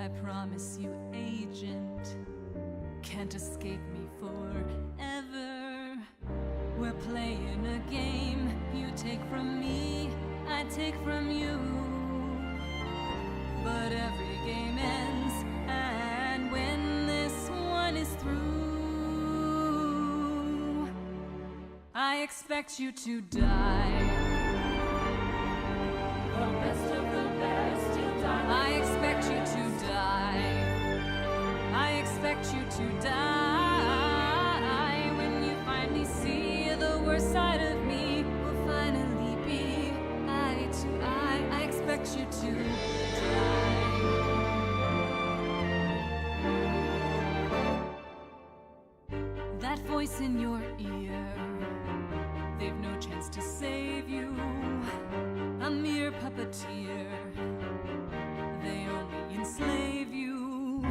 I promise you, agent, can't escape me forever. We're playing a game. You take from me, I take from you. But every game ends, and when this one is through, I expect you to die. The best of the best, you'll die. I expect you to die. I expect you to die. When you finally see the worst side of me, we'll finally be eye to eye. I expect you to die. That voice in your ear, they've no chance to save you. A mere puppeteer, they only enslave you.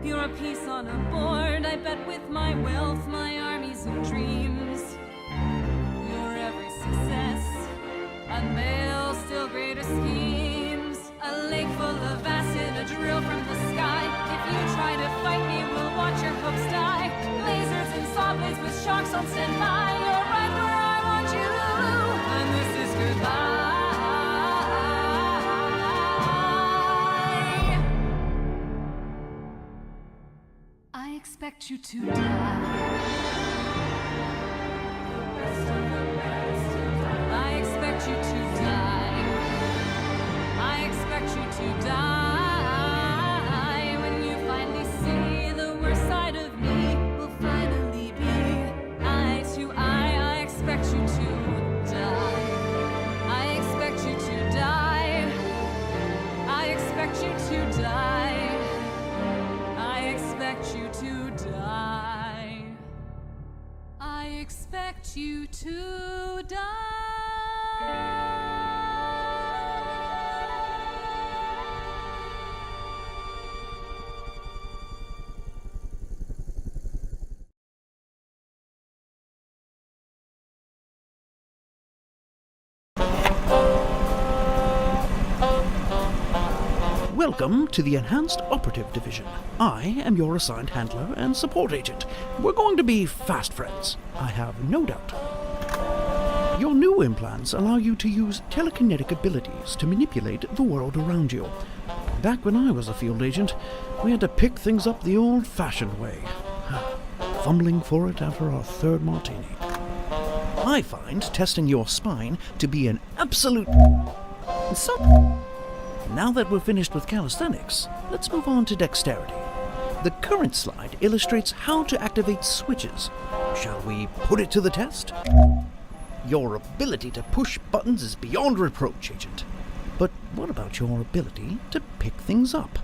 You're a piece on a board, I bet with my wealth, my armies of dreams. Your every success unveils still greater schemes. A lake full of acid, a drill from the sky. If you try to fight me, we'll watch your hopes die. Lasers and saw blades with sharks on standby. You're right where I want you, and this is goodbye. I expect you to die. I expect you to die. I expect you to die. When you finally see the worst side of me, we'll finally be eye to eye. I expect you to die. I expect you to die. I expect you to die. I expect you to die. I expect you to die. Welcome to the Enhanced Operative Division. I am your assigned handler and support agent. We're going to be fast friends, I have no doubt. Your new implants allow you to use telekinetic abilities to manipulate the world around you. Back when I was a field agent, we had to pick things up the old-fashioned way, fumbling for it after our third martini. I find testing your spine to be an absolute... Now that we're finished with calisthenics, let's move on to dexterity. The current slide illustrates how to activate switches. Shall we put it to the test? Your ability to push buttons is beyond reproach, Agent. But what about your ability to pick things up?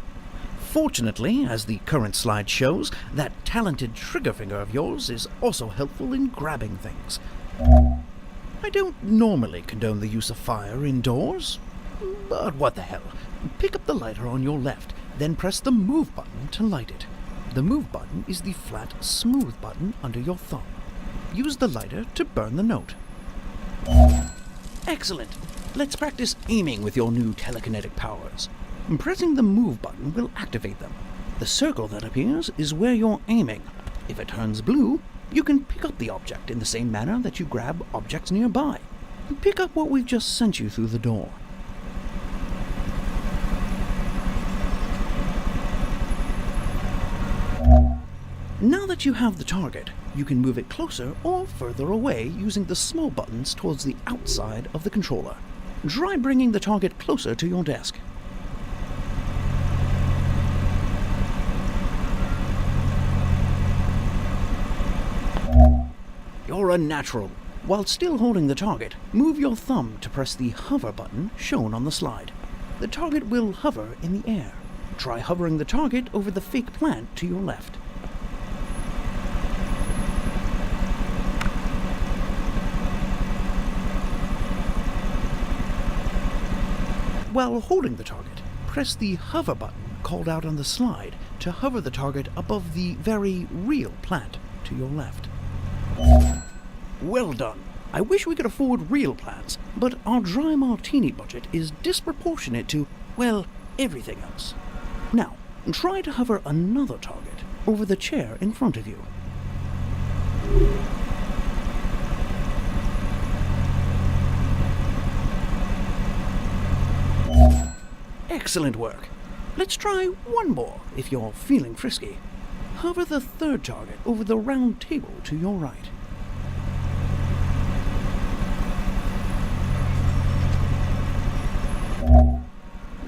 Fortunately, as the current slide shows, that talented trigger finger of yours is also helpful in grabbing things. I don't normally condone the use of fire indoors, but what the hell. Pick up the lighter on your left, then press the move button to light it. The move button is the flat, smooth button under your thumb. Use the lighter to burn the note. Excellent! Let's practice aiming with your new telekinetic powers. Pressing the move button will activate them. The circle that appears is where you're aiming. If it turns blue, you can pick up the object in the same manner that you grab objects nearby. Pick up what we've just sent you through the door. Now that you have the target, you can move it closer or further away using the small buttons towards the outside of the controller. Try bringing the target closer to your desk. You're a natural. While still holding the target, move your thumb to press the hover button shown on the slide. The target will hover in the air. Try hovering the target over the fake plant to your left. While holding the target, press the hover button called out on the slide to hover the target above the very real plant to your left. Well done. I wish we could afford real plants, but our dry martini budget is disproportionate to, well, everything else. Now, Try to hover another target over the chair in front of you. Excellent work. Let's try one more if you're feeling frisky. Hover the third target over the round table to your right.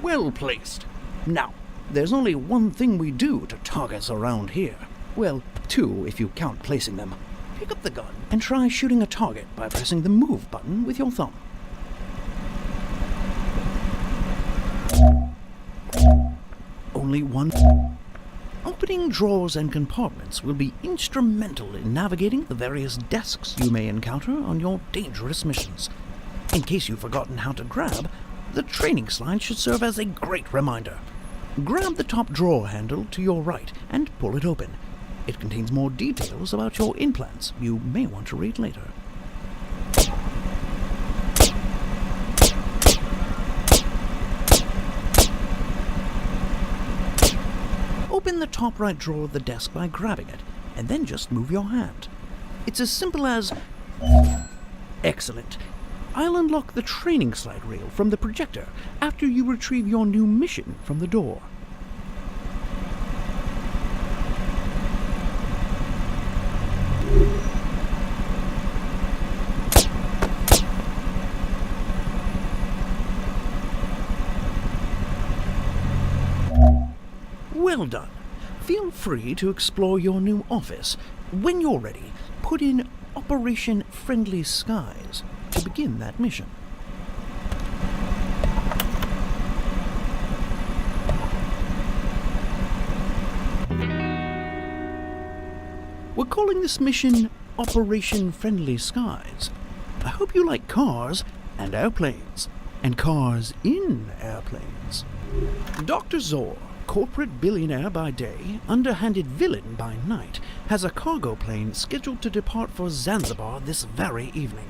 Well placed. Now, there's only one thing we do to targets around here. Well, two if you count placing them. Pick up the gun and try shooting a target by pressing the move button with your thumb. Only one. Opening drawers and compartments will be instrumental in navigating the various desks you may encounter on your dangerous missions. In case you've forgotten how to grab, the training slide should serve as a great reminder. Grab the top drawer handle to your right and pull it open. It contains more details about your implants you may want to read later. Open the top right drawer of the desk by grabbing it, and then just move your hand. It's as simple as... Excellent. I'll unlock the training slide reel from the projector after you retrieve your new mission from the door. Well done. Feel free to explore your new office. When you're ready, put in Operation Friendly Skies to begin that mission. We're calling this mission Operation Friendly Skies. I hope you like cars and airplanes, and cars in airplanes. Dr. Zor, corporate billionaire by day, underhanded villain by night, has a cargo plane scheduled to depart for Zanzibar this very evening.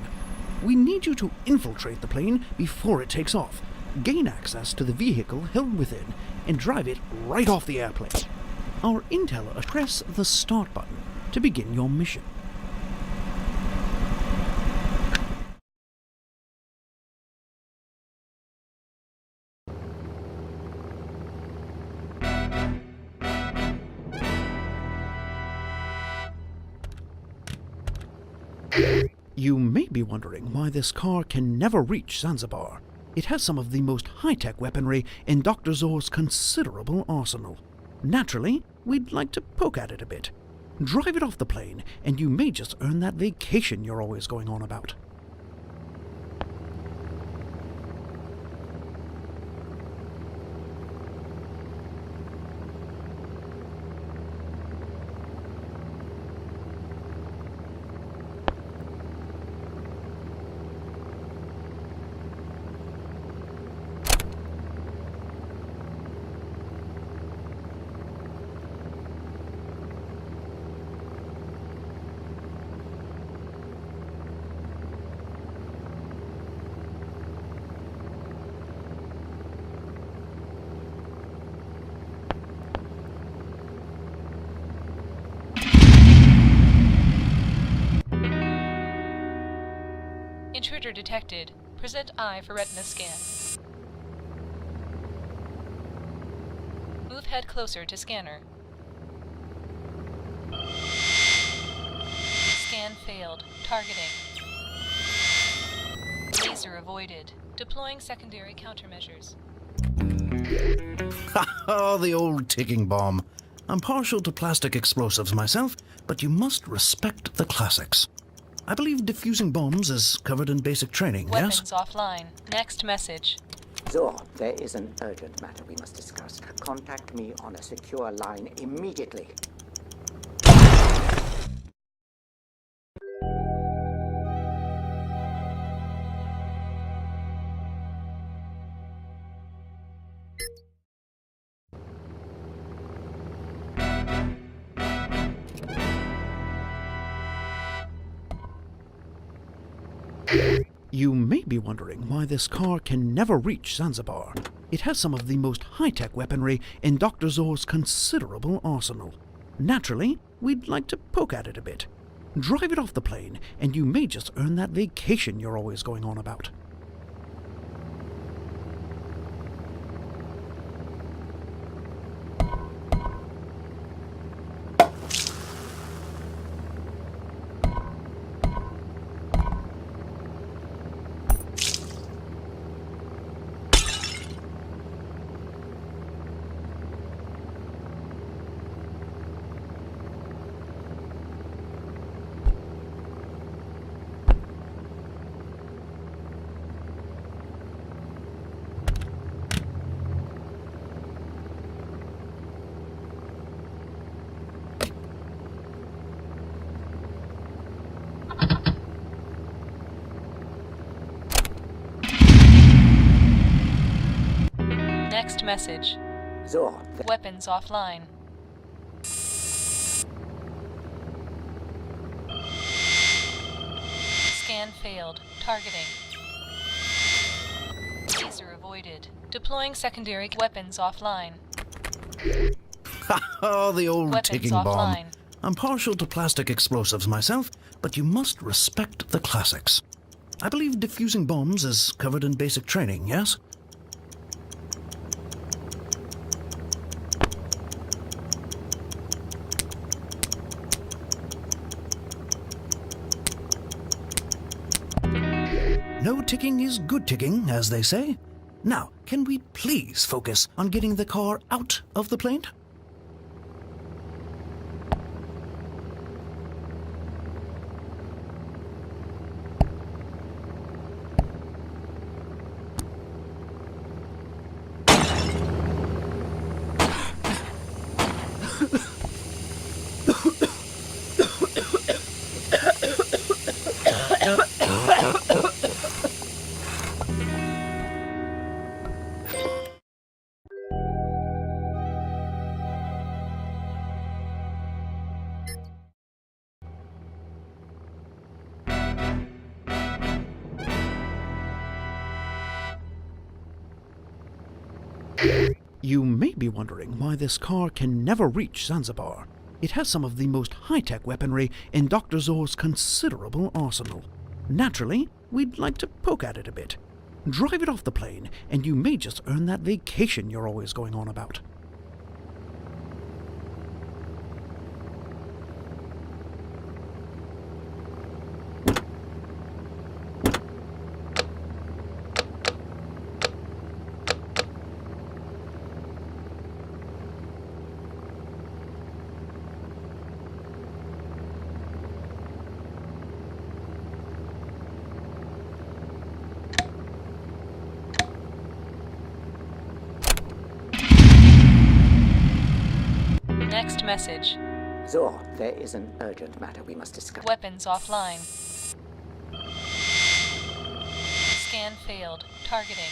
We need you to infiltrate the plane before it takes off, gain access to the vehicle held within, and drive it right off the airplane. Our intel, press the start button to begin your mission. You may be wondering why this car can never reach Zanzibar. It has some of the most high-tech weaponry in Dr. Zor's considerable arsenal. Naturally, we'd like to poke at it a bit. Drive it off the plane, and you may just earn that vacation you're always going on about. Intruder detected. Present eye for retina scan. Move head closer to scanner. Scan failed. Targeting. Laser avoided. Deploying secondary countermeasures. Oh, the old ticking bomb. I'm partial to plastic explosives myself, but you must respect the classics. I believe defusing bombs is covered in basic training, Weapons yes? offline. Next message. Zor, there is an urgent matter we must discuss. Contact me on a secure line immediately. You may be wondering why this car can never reach Zanzibar. It has some of the most high-tech weaponry in Dr. Zor's considerable arsenal. Naturally, we'd like to poke at it a bit. Drive it off the plane, and you may just earn that vacation you're always going on about. Next message. Zor, Weapons offline. Scan failed. Targeting. Laser avoided. Deploying secondary weapons offline. Oh, the old Weapons ticking bomb. offline. I'm partial to plastic explosives myself, but you must respect the classics. I believe defusing bombs is covered in basic training, yes? No ticking is good ticking, as they say. Now, can we please focus on getting the car out of the plane? You may be wondering why this car can never reach Zanzibar. It has some of the most high-tech weaponry in Dr. Zor's considerable arsenal. Naturally, we'd like to poke at it a bit. Drive it off the plane, and you may just earn that vacation you're always going on about. Next message. Zor, there is an urgent matter we must discuss. Weapons offline. Scan failed. Targeting.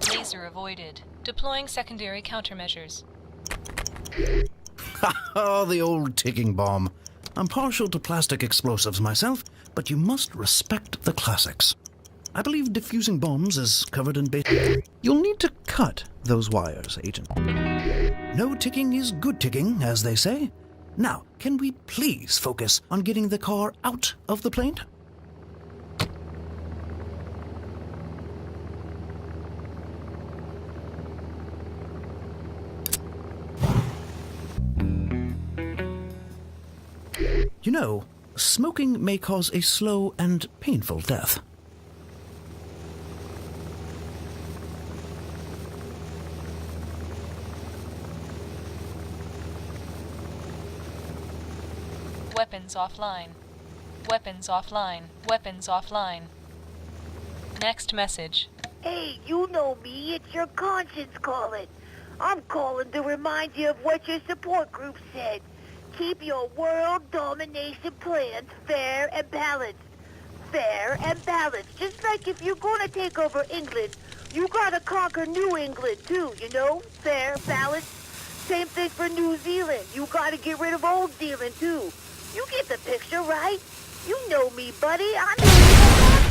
Laser avoided. Deploying secondary countermeasures. Oh, the old ticking bomb. I'm partial to plastic explosives myself, but you must respect the classics. I believe defusing bombs is covered in basic... You'll need to cut those wires, Agent. No ticking is good ticking, as they say. Now, can we please focus on getting the car out of the plane? You know, smoking may cause a slow and painful death. Weapons offline. Weapons offline. Weapons offline. Next message. Hey, you know me. It's your conscience calling. I'm calling to remind you of what your support group said. Keep your world domination plans fair and balanced. Fair and balanced. Just like if you're going to take over England, you got to conquer New England, too, you know? Fair, balanced. Same thing for New Zealand. You got to get rid of Old Zealand, too. You get the picture, right? You know me, buddy. I'm the evil one.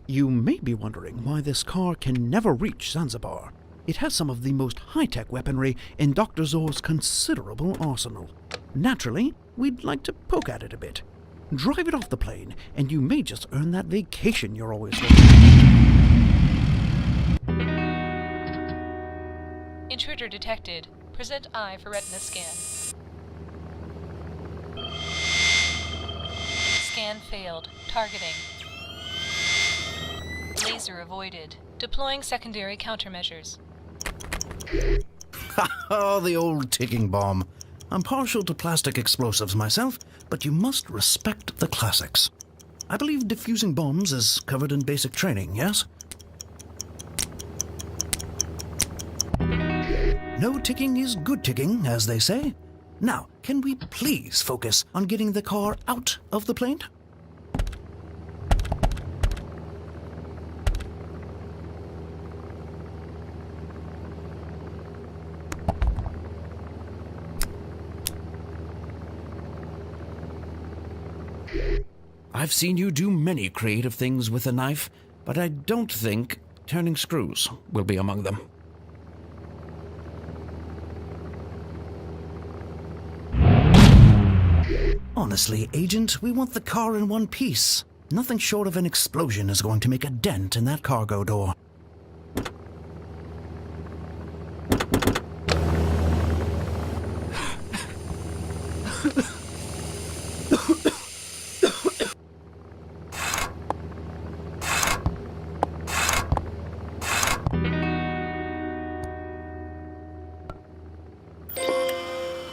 You may be wondering why this car can never reach Zanzibar. It has some of the most high-tech weaponry in Dr. Zor's considerable arsenal. Naturally, we'd like to poke at it a bit. Drive it off the plane, and you may just earn that vacation you're always looking for. Intruder detected. Present eye for retina scan. Scan failed. Targeting. Laser avoided. Deploying secondary countermeasures. Oh, the old ticking bomb. I'm partial to plastic explosives myself, but you must respect the classics. I believe defusing bombs is covered in basic training, yes? No ticking is good ticking, as they say. Now, can we please focus on getting the car out of the plane? I've seen you do many creative things with a knife, but I don't think turning screws will be among them. Honestly, Agent, we want the car in one piece. Nothing short of an explosion is going to make a dent in that cargo door.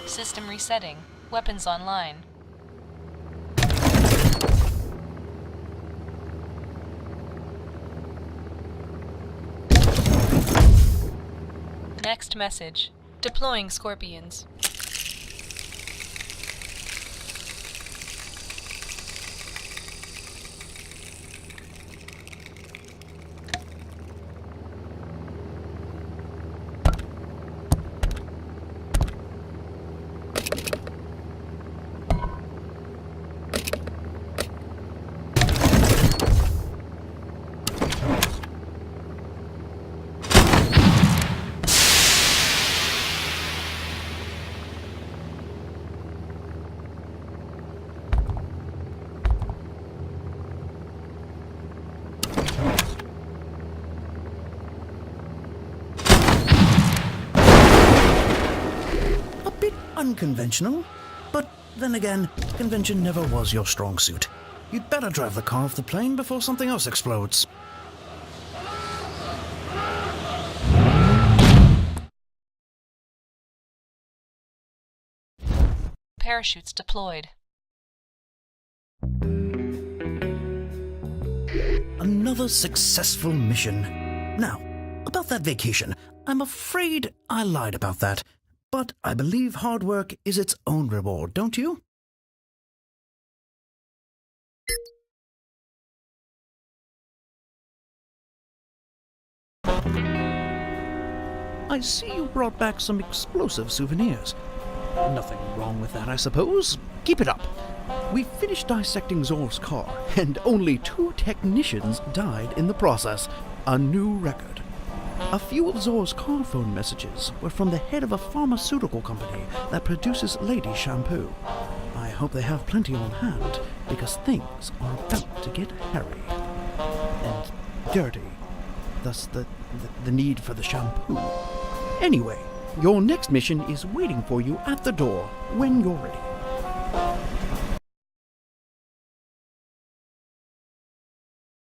System resetting. Weapons online. Next message. Deploying Scorpions. Unconventional, but then again, convention never was your strong suit. You'd better drive the car off the plane before something else explodes. Parachutes deployed. Another successful mission. Now, about that vacation, I'm afraid I lied about that. But I believe hard work is its own reward, don't you? I see you brought back some explosive souvenirs. Nothing wrong with that, I suppose. Keep it up. We finished dissecting Zor's car, and only 2 technicians died in the process. A new record. A few of Zor's car phone messages were from the head of a pharmaceutical company that produces lady shampoo. I hope they have plenty on hand, because things are about to get hairy and dirty, thus the need for the shampoo. Anyway, your next mission is waiting for you at the door when you're ready.